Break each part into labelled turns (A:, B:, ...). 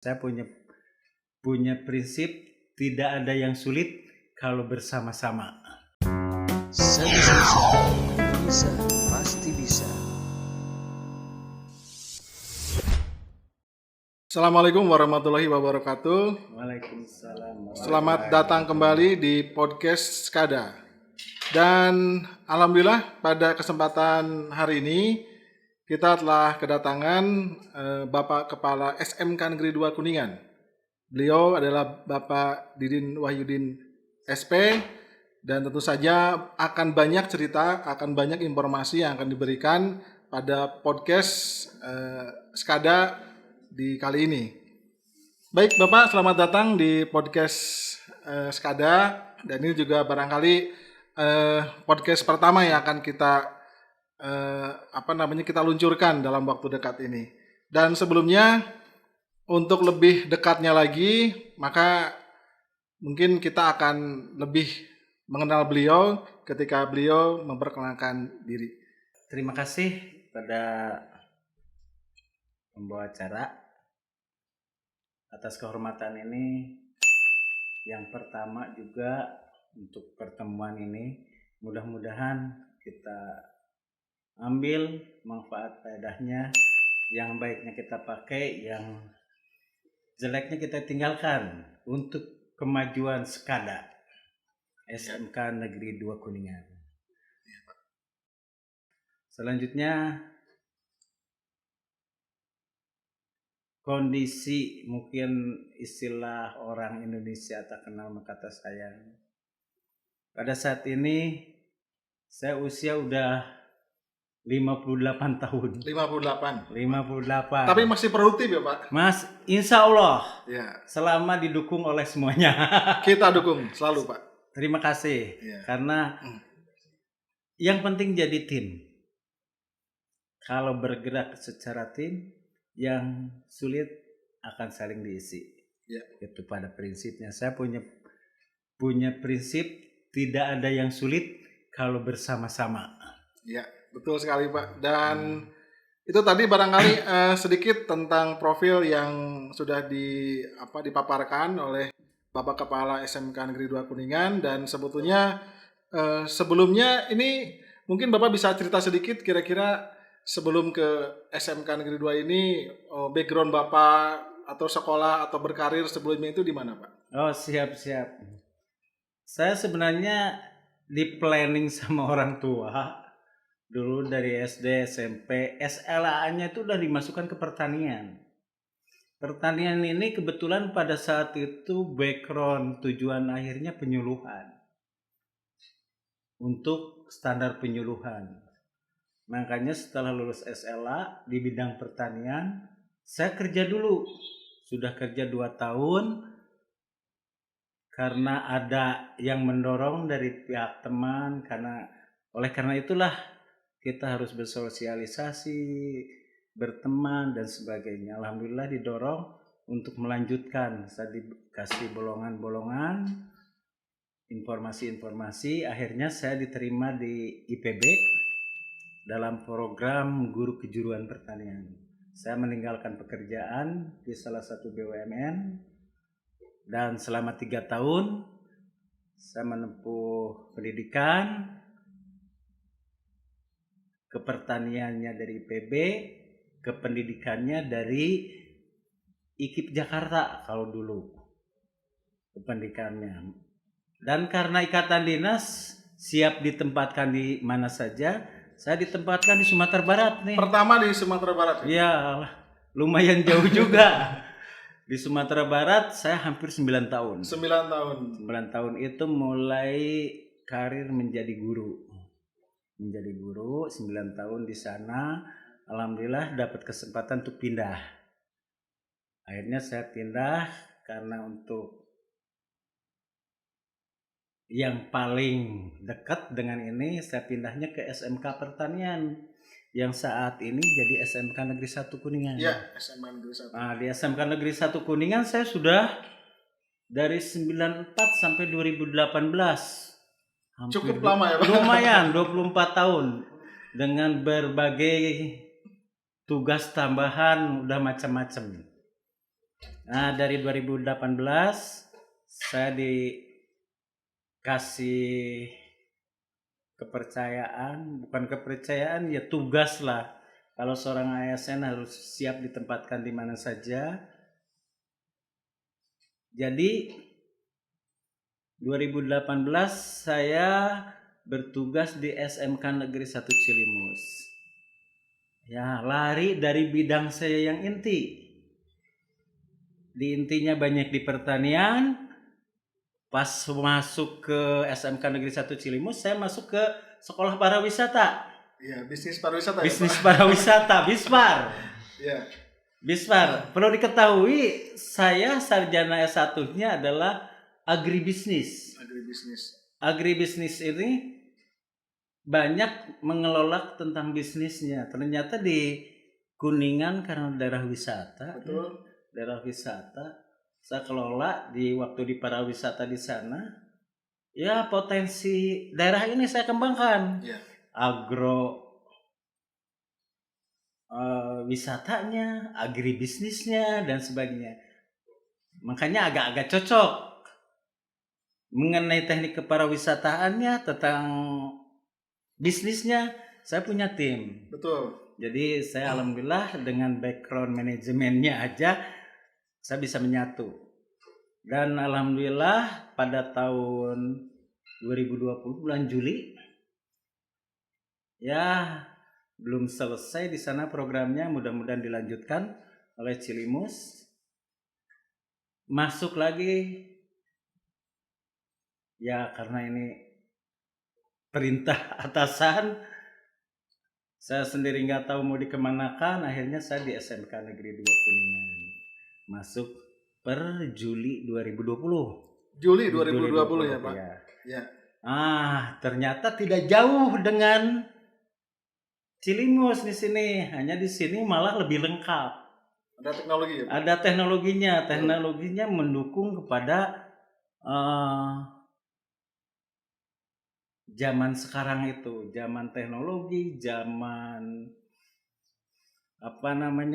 A: Saya punya prinsip tidak ada yang sulit kalau bersama-sama.
B: Saya bisa, bisa, pasti bisa.
C: Assalamualaikum warahmatullahi wabarakatuh.
A: Waalaikumsalam.
C: Selamat datang kembali di podcast Skada. Dan alhamdulillah pada kesempatan hari ini kita telah kedatangan Bapak Kepala SMK Negeri 2 Kuningan. Beliau adalah Bapak Didin Wahyudin SP, dan tentu saja akan banyak cerita, akan banyak informasi yang akan diberikan pada podcast Skada di kali ini. Baik Bapak, selamat datang di podcast Skada, dan ini juga barangkali podcast pertama yang akan kita kita luncurkan dalam waktu dekat ini. Dan sebelumnya, untuk lebih dekatnya lagi, maka mungkin kita akan lebih mengenal beliau ketika beliau memperkenalkan diri.
A: Terima kasih pada pembawa acara atas kehormatan ini. Yang pertama juga untuk pertemuan ini, mudah-mudahan kita ambil manfaat faedahnya, yang baiknya kita pakai, yang jeleknya kita tinggalkan untuk kemajuan Skada SMK Negeri 2 Kuningan. Selanjutnya, kondisi, mungkin istilah orang Indonesia tak kenal maka tak sayang. Pada saat ini saya usia udah 58 tahun.
C: 58.
A: 58.
C: Tapi masih produktif ya Pak?
A: Mas, insya Allah.
C: Ya.
A: Selama didukung oleh semuanya.
C: Kita dukung selalu Pak.
A: Terima kasih.
C: Ya.
A: Karena yang penting jadi tim. Kalau bergerak secara tim, yang sulit akan saling diisi.
C: Ya.
A: Itu pada prinsipnya. Saya punya prinsip tidak ada yang sulit kalau bersama-sama.
C: Ya, betul sekali Pak. Dan itu tadi barangkali sedikit tentang profil yang sudah dipaparkan oleh Bapak Kepala SMK Negeri 2 Kuningan. Dan sebetulnya sebelumnya ini mungkin Bapak bisa cerita sedikit kira-kira sebelum ke SMK Negeri 2 ini, background Bapak atau sekolah atau berkarir sebelumnya itu di mana Pak?
A: Oh, siap. Saya sebenarnya di planning sama orang tua dulu dari SD, SMP, SLA-nya itu udah dimasukkan ke pertanian. Pertanian ini kebetulan pada saat itu background tujuan akhirnya penyuluhan. Untuk standar penyuluhan. Makanya setelah lulus SLA di bidang pertanian, saya kerja dulu. Sudah kerja 2 tahun. Karena ada yang mendorong dari pihak teman, oleh karena itulah kita harus bersosialisasi, berteman dan sebagainya. Alhamdulillah didorong untuk melanjutkan. Saya dikasih bolongan-bolongan, informasi-informasi. Akhirnya saya diterima di IPB dalam program guru kejuruan pertanian. Saya meninggalkan pekerjaan di salah satu BUMN. Dan selama 3 tahun saya menempuh pendidikan kepertaniannya dari IPB, kependidikannya dari IKIP Jakarta kalau dulu kependidikannya. Dan karena ikatan dinas siap ditempatkan di mana saja, saya ditempatkan di Sumatera Barat nih.
C: Pertama di Sumatera Barat.
A: Iya, lumayan jauh juga. Di Sumatera Barat saya hampir 9 tahun.
C: 9 tahun.
A: 9 tahun itu mulai karir menjadi guru. 9 tahun di sana. Alhamdulillah dapat kesempatan untuk pindah. Akhirnya saya pindah karena untuk yang paling dekat dengan ini saya pindahnya ke SMK Pertanian. Yang saat ini jadi SMK Negeri 1 Kuningan.
C: Iya, SMK Negeri 1.
A: Nah, di SMK Negeri 1 Kuningan saya sudah dari 94 sampai 2018.
C: Cukup lama ya Pak?
A: Lumayan, 24 tahun. Dengan berbagai tugas tambahan, udah macam-macam. Nah, dari 2018 saya dikasih kepercayaan, bukan kepercayaan ya tugas lah. Kalau seorang ASN harus siap ditempatkan di mana saja. Jadi 2018 saya bertugas di SMK Negeri 1 Cilimus. Ya, lari dari bidang saya yang inti. Di intinya banyak di pertanian. Pas masuk ke SMK Negeri 1 Cilimus, saya masuk ke sekolah pariwisata.
C: Iya, bisnis pariwisata
A: Bisnis
C: ya, Pak?
A: pariwisata, Bispar.
C: Iya.
A: Bispar. Perlu diketahui, saya sarjana S1-nya adalah agribisnis.
C: Agribisnis.
A: Agribisnis ini banyak mengelola tentang bisnisnya. Ternyata di Kuningan karena daerah wisata,
C: Betul.
A: daerah wisata, saya kelola di waktu di pariwisata di sana. Ya, potensi daerah ini saya kembangkan.
C: Iya.
A: Agro wisatanya, agribisnisnya dan sebagainya. Makanya agak-agak cocok mengenai teknik kepariwisataannya, tentang bisnisnya saya punya tim.
C: Betul.
A: Jadi saya alhamdulillah dengan background manajemennya aja saya bisa menyatu. Dan alhamdulillah pada tahun 2020 bulan Juli ya belum selesai di sana programnya, mudah-mudahan dilanjutkan oleh Cilimus. Masuk lagi ya karena ini perintah atasan, saya sendiri nggak tahu mau dikemanakan, akhirnya saya di SMK Negeri 2 Kuningan. Masuk per Juli 2020.
C: Juli 2020 ya, Pak.
A: Ya.
C: Ya.
A: Ternyata tidak jauh dengan Cilimus di sini. Hanya di sini malah lebih lengkap.
C: Ada teknologi ya, Pak?
A: Ada teknologinya. Teknologinya mendukung kepada zaman sekarang itu, zaman teknologi, zaman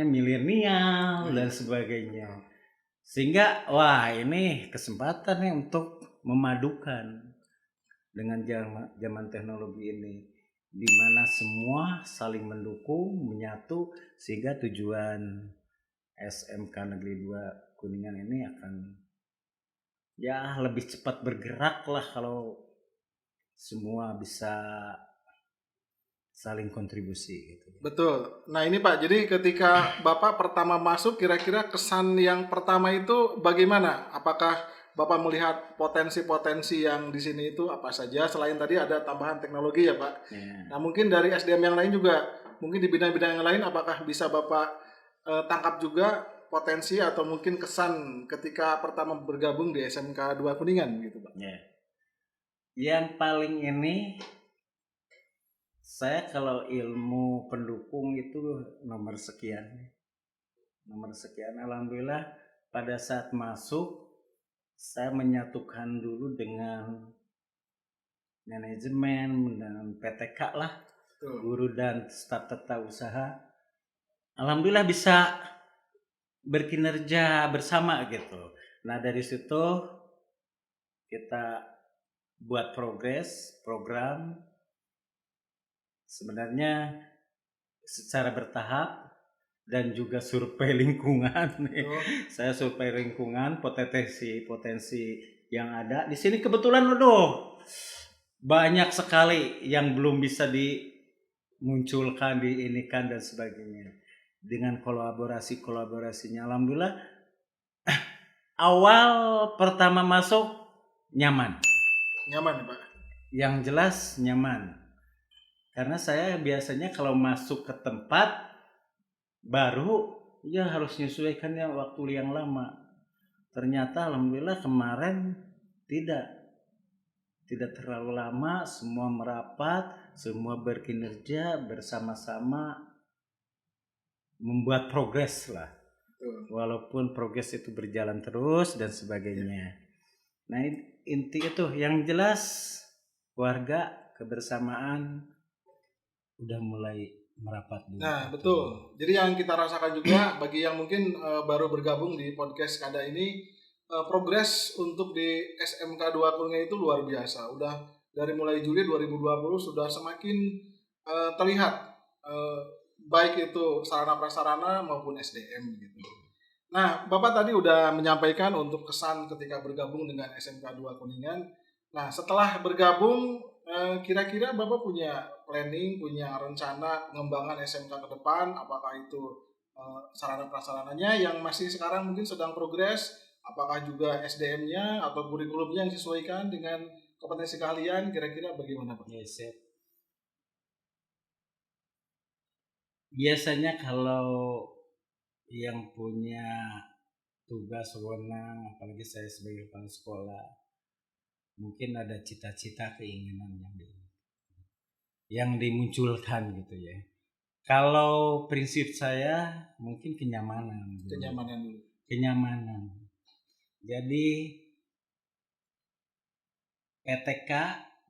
A: milenial dan sebagainya. Sehingga wah ini kesempatan nih untuk memadukan dengan zaman teknologi ini, di mana semua saling mendukung, menyatu, sehingga tujuan SMK Negeri 2 Kuningan ini akan ya lebih cepat bergerak lah kalau semua bisa saling kontribusi gitu.
C: Betul. Nah ini Pak, jadi ketika Bapak pertama masuk, kira-kira kesan yang pertama itu bagaimana? Apakah Bapak melihat potensi-potensi yang di sini itu apa saja? Selain tadi ada tambahan teknologi ya Pak.
A: Ya.
C: Nah mungkin dari SDM yang lain juga, mungkin di bidang-bidang yang lain, apakah bisa Bapak tangkap juga potensi atau mungkin kesan ketika pertama bergabung di SMK 2 Kuningan gitu Pak?
A: Ya. Yang paling ini, saya kalau ilmu pendukung itu nomor sekian. Alhamdulillah pada saat masuk saya menyatukan dulu dengan manajemen dan PTK lah, guru dan staf tata usaha. Alhamdulillah bisa berkinerja bersama gitu. Nah dari situ kita buat program sebenarnya secara bertahap dan juga survei lingkungan. Saya survei lingkungan, potensi yang ada di sini kebetulan banyak sekali yang belum bisa dimunculkan, diinikan dan sebagainya. Dengan kolaborasinya alhamdulillah awal pertama masuk nyaman
C: ya Pak?
A: Yang jelas nyaman, karena saya biasanya kalau masuk ke tempat baru ya harus menyesuaikannya waktu yang lama. Ternyata alhamdulillah kemarin tidak terlalu lama, semua merapat, semua berkinerja bersama-sama membuat progres lah. Walaupun progres itu berjalan terus dan sebagainya. Nah inti itu yang jelas, keluarga, kebersamaan udah mulai merapat dulu.
C: Nah, betul. Jadi yang kita rasakan juga bagi yang mungkin baru bergabung di podcast Kada ini, progres untuk di SMK 2 Kuningan itu luar biasa. Udah dari mulai Juli 2020 sudah semakin terlihat eh, baik itu sarana prasarana maupun SDM gitu. Nah, Bapak tadi udah menyampaikan untuk kesan ketika bergabung dengan SMK 2 Kuningan. Nah, setelah bergabung, kira-kira Bapak punya planning, punya rencana pengembangan SMK ke depan, apakah itu sarana prasarananya yang masih sekarang mungkin sedang progres, apakah juga SDM-nya atau kurikulumnya yang disesuaikan dengan kompetensi kalian, kira-kira bagaimana Pak?
A: Yes, ya. Biasanya kalau yang punya tugas wewenang, apalagi saya sebagai kepala sekolah, mungkin ada cita-cita keinginan yang dimunculkan gitu ya. Kalau prinsip saya mungkin kenyamanan.
C: Kenyamanan dulu.
A: Kenyamanan. Jadi PTK,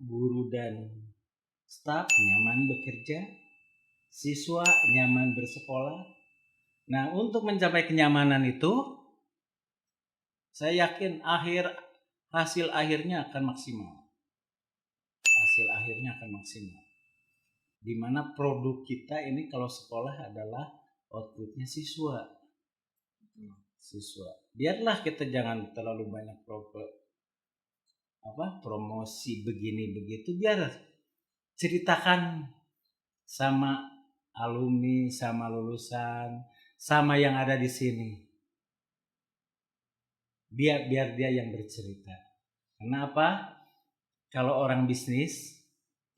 A: guru dan staf nyaman bekerja, siswa nyaman bersekolah. Nah, untuk mencapai kenyamanan itu, saya yakin hasil akhirnya akan maksimal. Hasil akhirnya akan maksimal. Di mana produk kita ini kalau sekolah adalah outputnya siswa. Biarlah kita jangan terlalu banyak promosi begini begitu, biar ceritakan sama alumni, sama lulusan, sama yang ada di sini. Biar dia yang bercerita. Kenapa? Kalau orang bisnis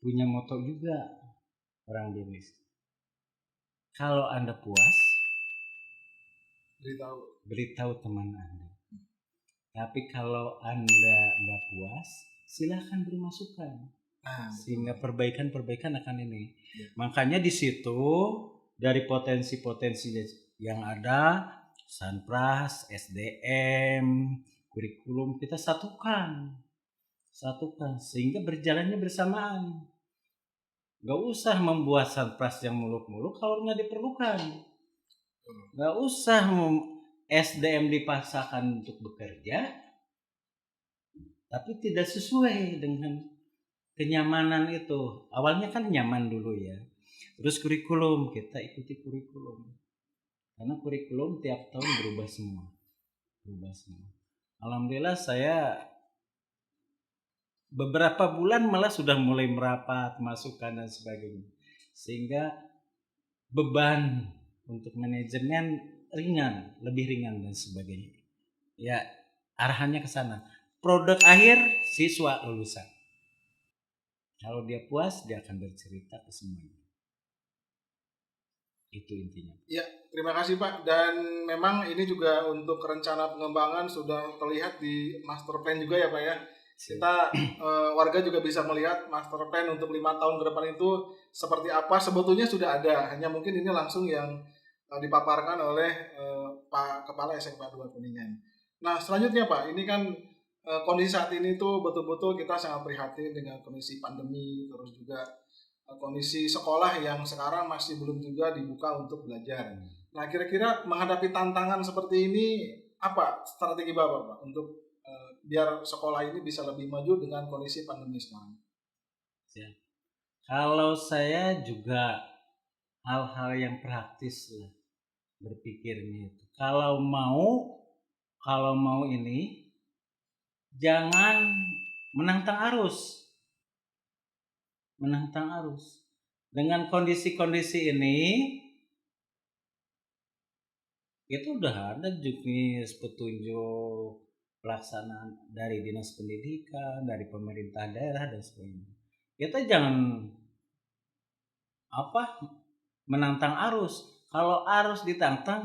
A: punya moto juga, orang bisnis. Kalau Anda puas, beritahu teman Anda. Tapi kalau Anda nggak puas, silahkan beri masukan. Sehingga perbaikan akan ini.
C: Ya.
A: Makanya di situ dari potensi-potensi yang ada, Sanpras, SDM, kurikulum kita satukan sehingga berjalannya bersamaan. Gak usah membuat Sanpras yang muluk-muluk kalau nggak diperlukan. Gak usah SDM dipaksakan untuk bekerja, tapi tidak sesuai dengan kenyamanan itu. Awalnya kan nyaman dulu ya. Terus kurikulum, kita ikuti kurikulum. Karena kurikulum tiap tahun berubah semua. Alhamdulillah saya beberapa bulan malah sudah mulai merapat masukan dan sebagainya. Sehingga beban untuk manajemen lebih ringan dan sebagainya. Ya, arahannya ke sana. Produk akhir siswa lulusan. Kalau dia puas, dia akan bercerita ke semuanya. Itu intinya.
C: Ya, terima kasih Pak. Dan memang ini juga untuk rencana pengembangan sudah terlihat di master plan juga ya Pak ya. Kita warga juga bisa melihat master plan untuk 5 tahun ke depan itu seperti apa. Sebetulnya sudah ada, hanya mungkin ini langsung yang dipaparkan oleh Pak Kepala SMK 2 Kuningan. Nah, selanjutnya Pak, ini kan kondisi saat ini tuh betul-betul kita sangat prihatin dengan kondisi pandemi, terus juga kondisi sekolah yang sekarang masih belum juga dibuka untuk belajar. Nah, kira-kira menghadapi tantangan seperti ini, apa strategi Bapak Pak untuk biar sekolah ini bisa lebih maju dengan kondisi pandemi sekarang?
A: Ya. Kalau saya juga hal-hal yang praktis lah berpikirnya itu. Kalau mau ini jangan menantang arus. Dengan kondisi-kondisi ini itu udah ada juknis petunjuk pelaksanaan dari Dinas Pendidikan, dari pemerintah daerah dan sebagainya. Kita jangan menantang arus. Kalau arus ditantang